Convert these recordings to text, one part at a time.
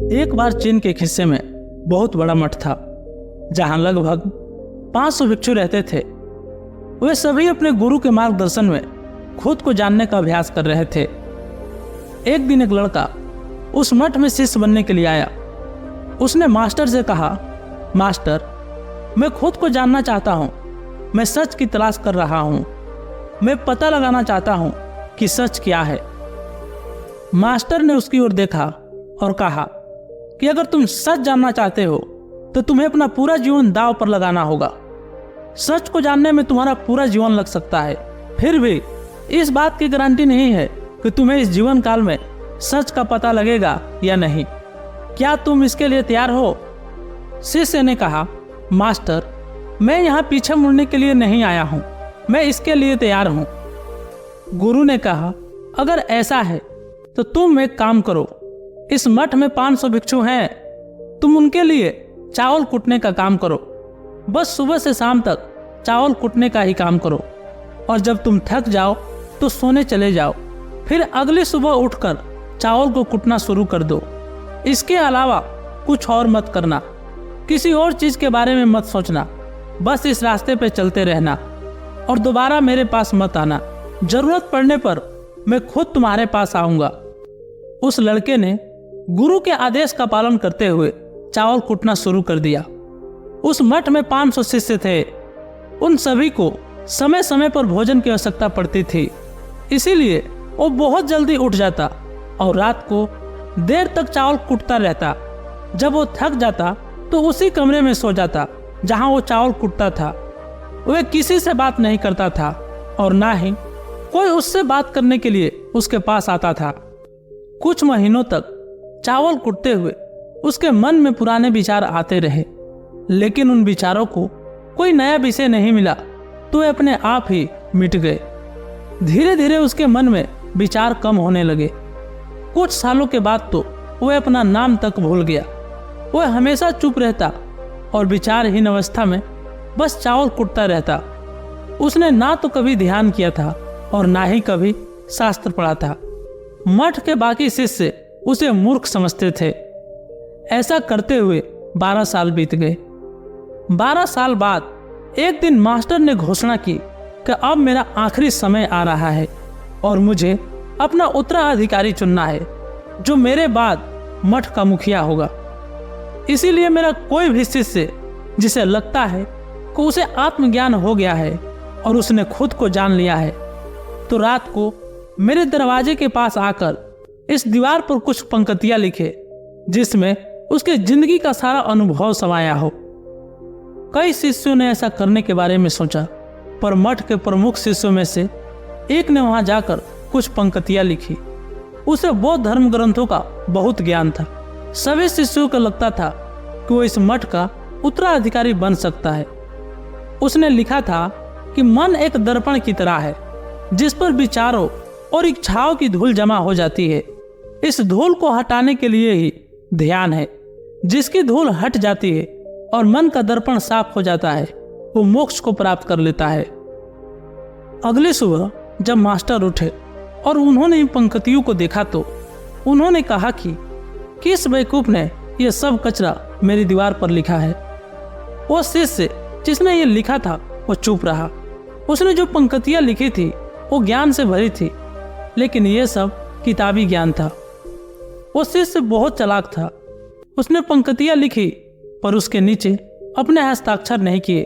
एक बार चीन के एक हिस्से में बहुत बड़ा मठ था, जहां लगभग 500 भिक्षु रहते थे। वे सभी अपने गुरु के मार्गदर्शन में खुद को जानने का अभ्यास कर रहे थे। एक दिन एक लड़का उस मठ में शिष्य बनने के लिए आया। उसने मास्टर से कहा, मास्टर, मैं खुद को जानना चाहता हूँ। मैं सच की तलाश कर रहा हूँ। मैं पता लगाना चाहता हूँ कि सच क्या है। मास्टर ने उसकी ओर देखा और कहा कि अगर तुम सच जानना चाहते हो तो तुम्हें अपना पूरा जीवन दांव पर लगाना होगा। सच को जानने में तुम्हारा पूरा जीवन लग सकता है, फिर भी इस बात की गारंटी नहीं है कि तुम्हें इस जीवन काल में सच का पता लगेगा या नहीं। क्या तुम इसके लिए तैयार हो? शिष्य ने कहा, मास्टर, मैं यहाँ पीछे मुड़ने के लिए नहीं आया हूँ, मैं इसके लिए तैयार हूँ। गुरु ने कहा, अगर ऐसा है तो तुम एक काम करो, इस मठ में 500 भिक्षु हैं, तुम उनके लिए चावल कूटने का काम करो। बस सुबह से शाम तक चावल कूटने का ही काम करो, और जब तुम थक जाओ तो सोने चले जाओ। फिर अगली सुबह उठकर चावल को कूटना शुरू कर दो। इसके अलावा कुछ और मत करना, किसी और चीज के बारे में मत सोचना। बस इस रास्ते पे चलते रहना और दोबारा मेरे पास मत आना। जरूरत पड़ने पर मैं खुद तुम्हारे पास आऊंगा। उस लड़के ने गुरु के आदेश का पालन करते हुए चावल कूटना शुरू कर दिया। उस मठ में 500 शिष्य थे। उन सभी को समय समय पर भोजन की आवश्यकता पड़ती थी, इसीलिए वो बहुत जल्दी उठ जाता और रात को देर तक चावल कूटता रहता। जब वो थक जाता तो उसी कमरे में सो जाता जहां वो चावल कूटता था। वह किसी से बात नहीं करता था और ना ही कोई उससे बात करने के लिए उसके पास आता था। कुछ महीनों तक चावल कूटते हुए उसके मन में पुराने विचार आते रहे, लेकिन उन विचारों को कोई नया विषय नहीं मिला तो वे अपने आप ही मिट गए। धीरे धीरे उसके मन में विचार कम होने लगे। कुछ सालों के बाद तो वह अपना नाम तक भूल गया। वह हमेशा चुप रहता और विचारहीन अवस्था में बस चावल कूटता रहता। उसने ना तो कभी ध्यान किया था और ना ही कभी शास्त्र पढ़ा था। मठ के बाकी शिष्य उसे मूर्ख समझते थे। ऐसा करते हुए 12 साल बीत गए। 12 साल बाद एक दिन मास्टर ने घोषणा की कि अब मेरा आखिरी समय आ रहा है और मुझे अपना उत्तराधिकारी चुनना है, जो मेरे बाद मठ का मुखिया होगा। इसीलिए मेरा कोई भी शिष्य जिसे लगता है कि उसे आत्मज्ञान हो गया है और उसने खुद को जान लिया है, तो रात को मेरे दरवाजे के पास आकर इस दीवार पर कुछ पंक्तियां लिखे, जिसमें उसके जिंदगी का सारा अनुभव समाया हो। कई शिष्यों ने ऐसा करने के बारे में सोचा, पर मठ के प्रमुख शिष्यों में से एक ने वहां जाकर कुछ पंक्तियां लिखी। उसे बौद्ध धर्म ग्रंथों का बहुत ज्ञान था। सभी शिष्यों को लगता था कि वो इस मठ का उत्तराधिकारी बन सकता है। उसने लिखा था कि मन एक दर्पण की तरह है, जिस पर विचारों और इच्छाओं की धूल जमा हो जाती है। इस धूल को हटाने के लिए ही ध्यान है। जिसकी धूल हट जाती है और मन का दर्पण साफ हो जाता है, वो मोक्ष को प्राप्त कर लेता है। अगली सुबह जब मास्टर उठे और उन्होंने इन पंक्तियों को देखा तो उन्होंने कहा कि किस बेवकूफ ने यह सब कचरा मेरी दीवार पर लिखा है। वो शिष्य जिसने ये लिखा था वो चुप रहा। उसने जो पंक्तियां लिखी थी वो ज्ञान से भरी थी, लेकिन ये सब किताबी ज्ञान था। वो शिष्य बहुत चालाक था। उसने पंक्तियां लिखी पर उसके नीचे अपने हस्ताक्षर नहीं किए,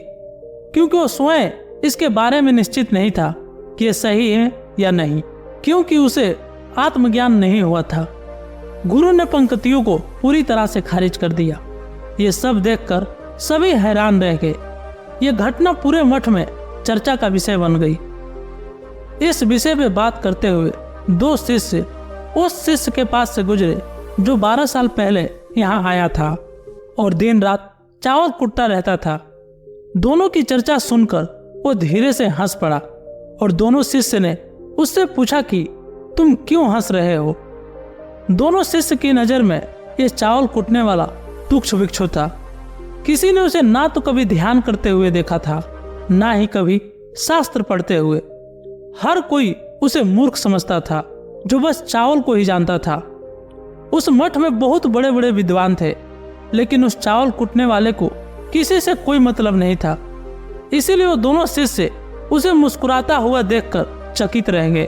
क्योंकि वो स्वयं इसके बारे में निश्चित नहीं था कि ये सही है या नहीं, क्योंकि उसे आत्मज्ञान नहीं हुआ था। गुरु ने पंक्तियों को पूरी तरह से खारिज कर दिया। ये सब देखकर सभी हैरान रह गए। ये घटना पूरे मठ में चर्चा का विषय बन गई। इस विषय पे बात करते हुए 2 शिष्य उस शिष्य के पास से गुजरे जो 12 साल पहले यहाँ आया था और दिन रात चावल कूटता रहता था। दोनों की चर्चा सुनकर वो धीरे से हंस पड़ा और दोनों शिष्य ने उससे पूछा कि तुम क्यों हंस रहे हो। दोनों शिष्य की नज़र में ये चावल कूटने वाला तुच्छ भिक्षु था। किसी ने उसे ना तो कभी ध्यान करते हुए देखा था, ना ही कभी शास्त्र पढ़ते हुए। हर कोई उसे मूर्ख समझता था जो बस चावल को ही जानता था। उस मठ में बहुत बड़े बड़े विद्वान थे, लेकिन उस चावल कुटने वाले को किसी से कोई मतलब नहीं था। इसीलिए वो दोनों शिष्य उसे मुस्कुराता हुआ देखकर चकित रह गए।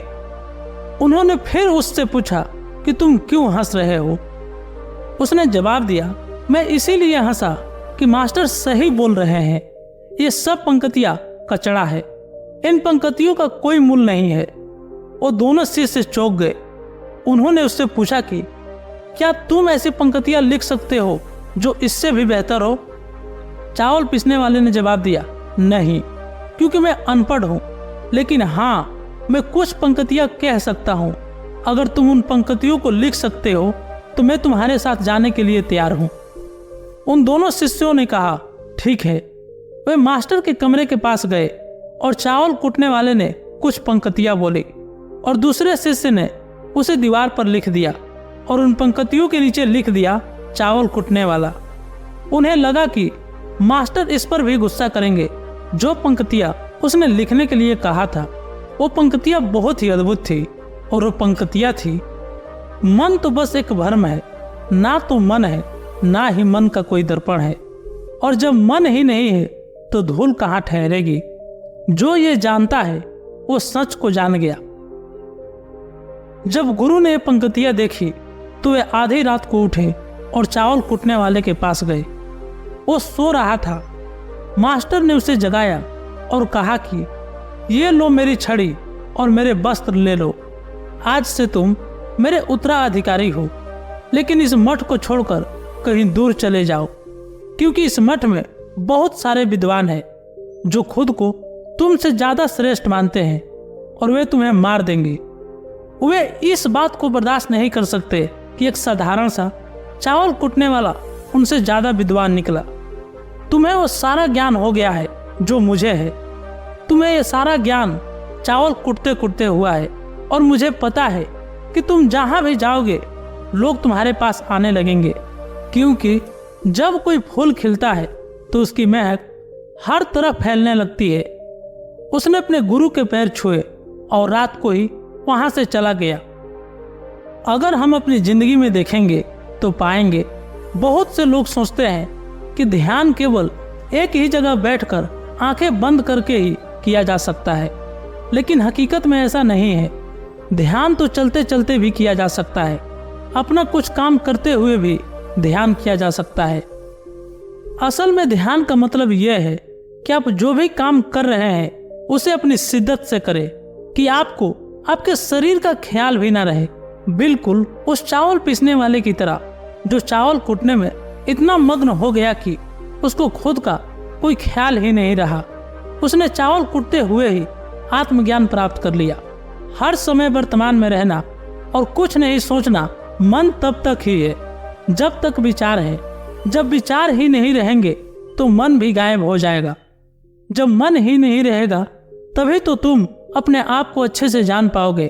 उन्होंने फिर उससे पूछा कि तुम क्यों हंस रहे हो? उसने जवाब दिया, मैं इसीलिए हंसा कि मास्टर सही बोल रहे हैं। ये सब पंक्तियां कचड़ा है, इन पंक्तियों का कोई मूल नहीं है। वो दोनों शिष्य चौंक गए। उन्होंने उससे पूछा कि क्या तुम ऐसी पंक्तियां लिख सकते हो जो इससे भी बेहतर हो? चावल पीसने वाले ने जवाब दिया, नहीं, क्योंकि मैं अनपढ़ हूँ, लेकिन हाँ, मैं कुछ पंक्तियां कह सकता हूँ। अगर तुम उन पंक्तियों को लिख सकते हो तो मैं तुम्हारे साथ जाने के लिए तैयार हूँ। उन दोनों शिष्यों ने कहा, ठीक है। वे मास्टर के कमरे के पास गए और चावल कुटने वाले ने कुछ पंक्तियां बोली और दूसरे शिष्य ने उसे दीवार पर लिख दिया और उन पंक्तियों के नीचे लिख दिया चावल कुटने वाला। उन्हें लगा कि मास्टर इस पर भी गुस्सा करेंगे। जो पंक्तियां उसने लिखने के लिए कहा था वो पंक्तियां बहुत ही अद्भुत थी, और वो पंक्तियां थी, मन तो बस एक भ्रम है, ना तो मन है ना ही मन का कोई दर्पण है, और जब मन ही नहीं है तो धूल कहाँ ठहरेगी। जो ये जानता है वो सच को जान गया। जब गुरु ने ये पंक्तियां देखी तो वे आधी रात को उठे और चावल कुटने वाले के पास गए। वो सो रहा था। मास्टर ने उसे जगाया और कहा कि ये लो मेरी छड़ी और मेरे वस्त्र ले लो। आज से तुम मेरे उत्तराधिकारी हो, लेकिन इस मठ को छोड़कर कहीं दूर चले जाओ, क्योंकि इस मठ में बहुत सारे विद्वान हैं जो खुद को तुमसे ज्यादा श्रेष्ठ मानते हैं और वे तुम्हें मार देंगे। वे इस बात को बर्दाश्त नहीं कर सकते कि एक साधारण सा चावल कुटने वाला उनसे ज्यादा विद्वान निकला। तुम्हें वो सारा ज्ञान हो गया है जो मुझे है। तुम्हें ये सारा ज्ञान चावल कुटते कुटते हुआ है, और मुझे पता है कि तुम जहां भी जाओगे लोग तुम्हारे पास आने लगेंगे, क्योंकि जब कोई फूल खिलता है तो उसकी महक हर तरफ फैलने लगती है। उसने अपने गुरु के पैर छुए और रात को ही वहां से चला गया। अगर हम अपनी जिंदगी में देखेंगे तो पाएंगे बहुत से लोग सोचते हैं कि ध्यान केवल एक ही जगह बैठकर आंखें बंद करके ही किया जा सकता है, लेकिन हकीकत में ऐसा नहीं है। ध्यान तो चलते चलते भी किया जा सकता है। अपना कुछ काम करते हुए भी ध्यान किया जा सकता है। असल में ध्यान का मतलब यह है कि आप जो भी काम कर रहे हैं उसे अपनी शिद्दत से करें कि आपको आपके शरीर का ख्याल भी ना रहे। बिल्कुल उस चावल पीसने वाले की तरह जो चावल कुटने में इतना मग्न हो गया कि उसको खुद का कोई ख्याल ही नहीं रहा। उसने चावल कुटते हुए ही आत्मज्ञान प्राप्त कर लिया। हर समय वर्तमान में रहना और कुछ नहीं सोचना मन तब तक ही है जब तक विचार है। जब विचार ही नहीं रहेंगे तो मन भी गायब हो जाएगा। जब मन ही नहीं रहेगा तभी तो तुम अपने आप को अच्छे से जान पाओगे।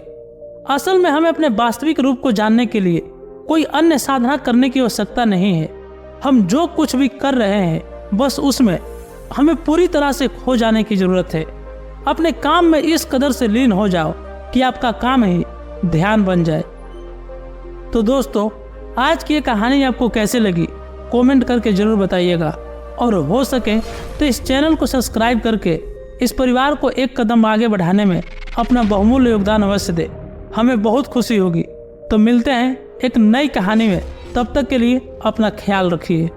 असल में हमें अपने वास्तविक रूप को जानने के लिए कोई अन्य साधना करने की आवश्यकता नहीं है। हम जो कुछ भी कर रहे हैं बस उसमें हमें पूरी तरह से खो जाने की जरूरत है। अपने काम में इस कदर से लीन हो जाओ कि आपका काम ही ध्यान बन जाए। तो दोस्तों, आज की ये कहानी आपको कैसे लगी कमेंट करके जरूर बताइएगा, और हो सके तो इस चैनल को सब्सक्राइब करके इस परिवार को एक कदम आगे बढ़ाने में अपना बहुमूल्य योगदान अवश्य दे। हमें बहुत खुशी होगी। तो मिलते हैं एक नई कहानी में। तब तक के लिए अपना ख्याल रखिए।